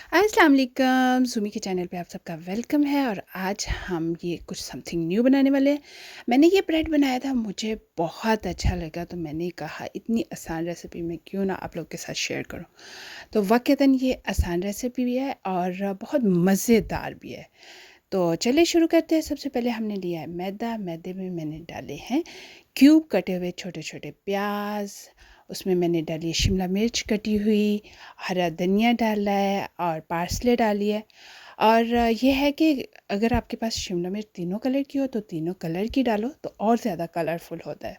अस्सलाम वालेकुम, सुमी के चैनल पे आप सबका वेलकम है। और आज हम ये कुछ समथिंग न्यू बनाने वाले हैं। मैंने ये ब्रेड बनाया था, मुझे बहुत अच्छा लगा, तो मैंने कहा इतनी आसान रेसिपी मैं क्यों ना आप लोग के साथ शेयर करूं। तो वाक़तन ये आसान रेसिपी भी है और बहुत मज़ेदार भी है। तो चलिए शुरू करते हैं। सबसे पहले हमने लिया है मैदा। मैदे में मैंने डाले हैं क्यूब कटे हुए छोटे छोटे प्याज। उसमें मैंने डाली है शिमला मिर्च कटी हुई, हरा धनिया डाला है और पार्सले डाली है। और ये है कि अगर आपके पास शिमला मिर्च तीनों कलर की हो तो तीनों कलर की डालो तो और ज़्यादा कलरफुल होता है।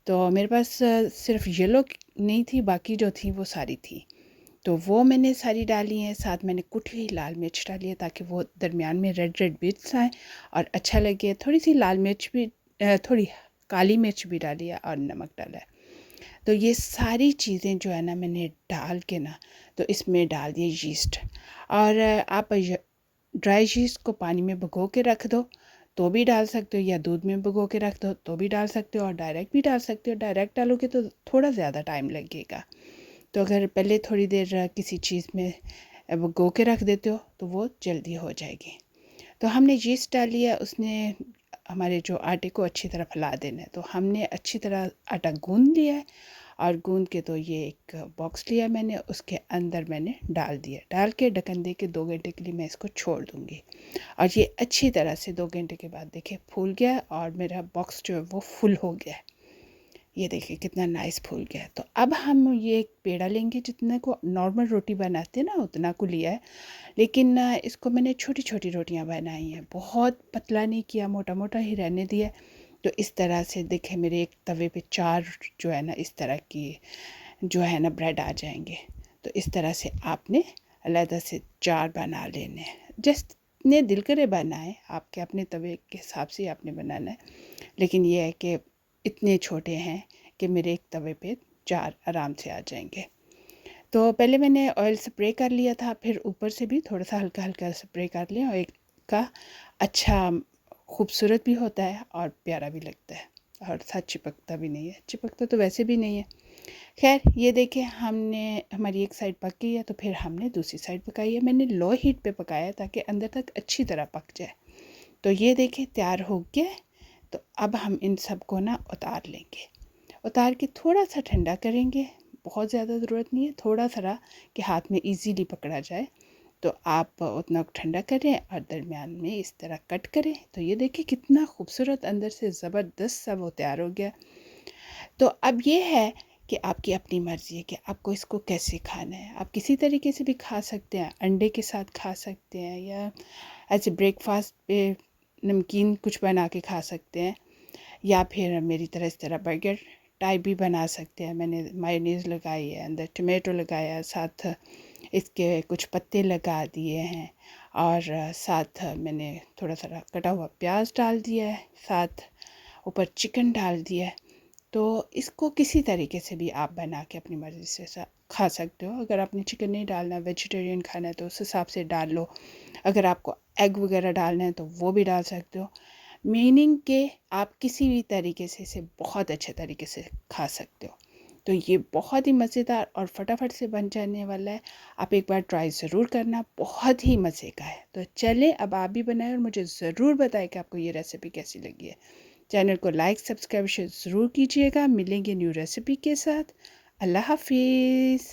तो मेरे पास सिर्फ येलो नहीं थी, बाकी जो थी वो सारी थी। तो वो मैंने सारी डाली हैं। साथ मैंने कुटी हुई लाल मिर्च डाली है ताकि वो दरमियान में रेड रेड बिट्स आएँ और अच्छा लगे। थोड़ी सी लाल मिर्च भी, थोड़ी काली मिर्च भी डाली है और नमक डाला है। तो ये सारी चीज़ें जो है ना मैंने डाल के ना, तो इसमें डाल दिए यीस्ट। और आप ड्राई यीस्ट को पानी में भिगो के रख दो तो भी डाल सकते हो, या दूध में भिगो के रख दो तो भी डाल सकते हो, और डायरेक्ट भी डाल सकते हो। डायरेक्ट डालोगे तो थोड़ा ज़्यादा टाइम लगेगा। तो अगर पहले थोड़ी देर किसी चीज़ में भिगो के रख देते हो तो वो जल्दी हो जाएगी। तो हमने यीस्ट डाली है, उसने हमारे जो आटे को अच्छी तरह फैला देना है। तो हमने अच्छी तरह आटा गूंद लिया है और गूंद के तो ये एक बॉक्स लिया मैंने, उसके अंदर मैंने डाल दिया। डाल के ढक्कन दे के 2 घंटे के लिए मैं इसको छोड़ दूँगी। और ये अच्छी तरह से 2 घंटे के बाद देखिए फूल गया और मेरा बॉक्स जो है वो फुल हो गया है। ये देखिए कितना नाइस फूल गया है। तो अब हम ये एक पेड़ा लेंगे, जितने को नॉर्मल रोटी बनाते हैं ना उतना को लिया है। लेकिन इसको मैंने छोटी छोटी रोटियां बनाई हैं, बहुत पतला नहीं किया, मोटा मोटा ही रहने दिया। तो इस तरह से देखें मेरे एक तवे पे 4 जो है ना इस तरह की जो है ना ब्रेड आ जाएंगे। तो इस तरह से आपने अलग से 4 बना लेने हैं। जितने दिल करे बनाए, आपके अपने तवे के हिसाब से आपने बनाना है। लेकिन ये है कि इतने छोटे हैं कि मेरे एक तवे पे 4 आराम से आ जाएंगे। तो पहले मैंने ऑयल स्प्रे कर लिया था, फिर ऊपर से भी थोड़ा सा हल्का हल्का स्प्रे कर लिया। और एक का अच्छा खूबसूरत भी होता है और प्यारा भी लगता है, और साथ चिपकता भी नहीं है। चिपकता तो वैसे भी नहीं है। खैर ये देखिए हमने, हमारी एक साइड पक गई है तो फिर हमने दूसरी साइड पकाई है। मैंने लो हीट पे पकाया ताकि अंदर तक अच्छी तरह पक जाए। तो ये देखिए तैयार हो गया। तो अब हम इन सबको ना उतार लेंगे। उतार के थोड़ा सा ठंडा करेंगे, बहुत ज़्यादा ज़रूरत नहीं है, थोड़ा सा कि हाथ में इजीली पकड़ा जाए। तो आप उतना ठंडा करें और दरमियान में इस तरह कट करें। तो ये देखिए कितना खूबसूरत अंदर से ज़बरदस्त सा वो तैयार हो गया। तो अब ये है कि आपकी अपनी मर्ज़ी है कि आपको इसको कैसे खाना है। आप किसी तरीके से भी खा सकते हैं, अंडे के साथ खा सकते हैं, या ऐसे ब्रेकफास्ट पे नमकीन कुछ बना के खा सकते हैं, या फिर मेरी तरह इस तरह बर्गर टाइप भी बना सकते हैं। मैंने मायोनीज़ लगाई है, अंदर टमाटो लगाया है, साथ इसके कुछ पत्ते लगा दिए हैं, और साथ मैंने थोड़ा सा कटा हुआ प्याज डाल दिया है, साथ ऊपर चिकन डाल दिया है। तो इसको किसी तरीके से भी आप बना के अपनी मर्ज़ी से खा सकते हो। अगर आपने चिकन नहीं डालना, वेजिटेरियन खाना है, तो उस हिसाब से डाल लो। अगर आपको एग वगैरह डालना है तो वो भी डाल सकते हो। मीनिंग के आप किसी भी तरीके से इसे बहुत अच्छे तरीके से खा सकते हो। तो ये बहुत ही मज़ेदार और फटाफट से बन जाने वाला है। आप एक बार ट्राई ज़रूर करना, बहुत ही मज़े का है। तो चलें अब आप भी बनाएं और मुझे ज़रूर बताएं कि आपको ये रेसिपी कैसी लगी है। चैनल को लाइक सब्सक्राइब शेयर ज़रूर कीजिएगा। मिलेंगे न्यू रेसिपी के साथ। अल्लाह हाफिज़।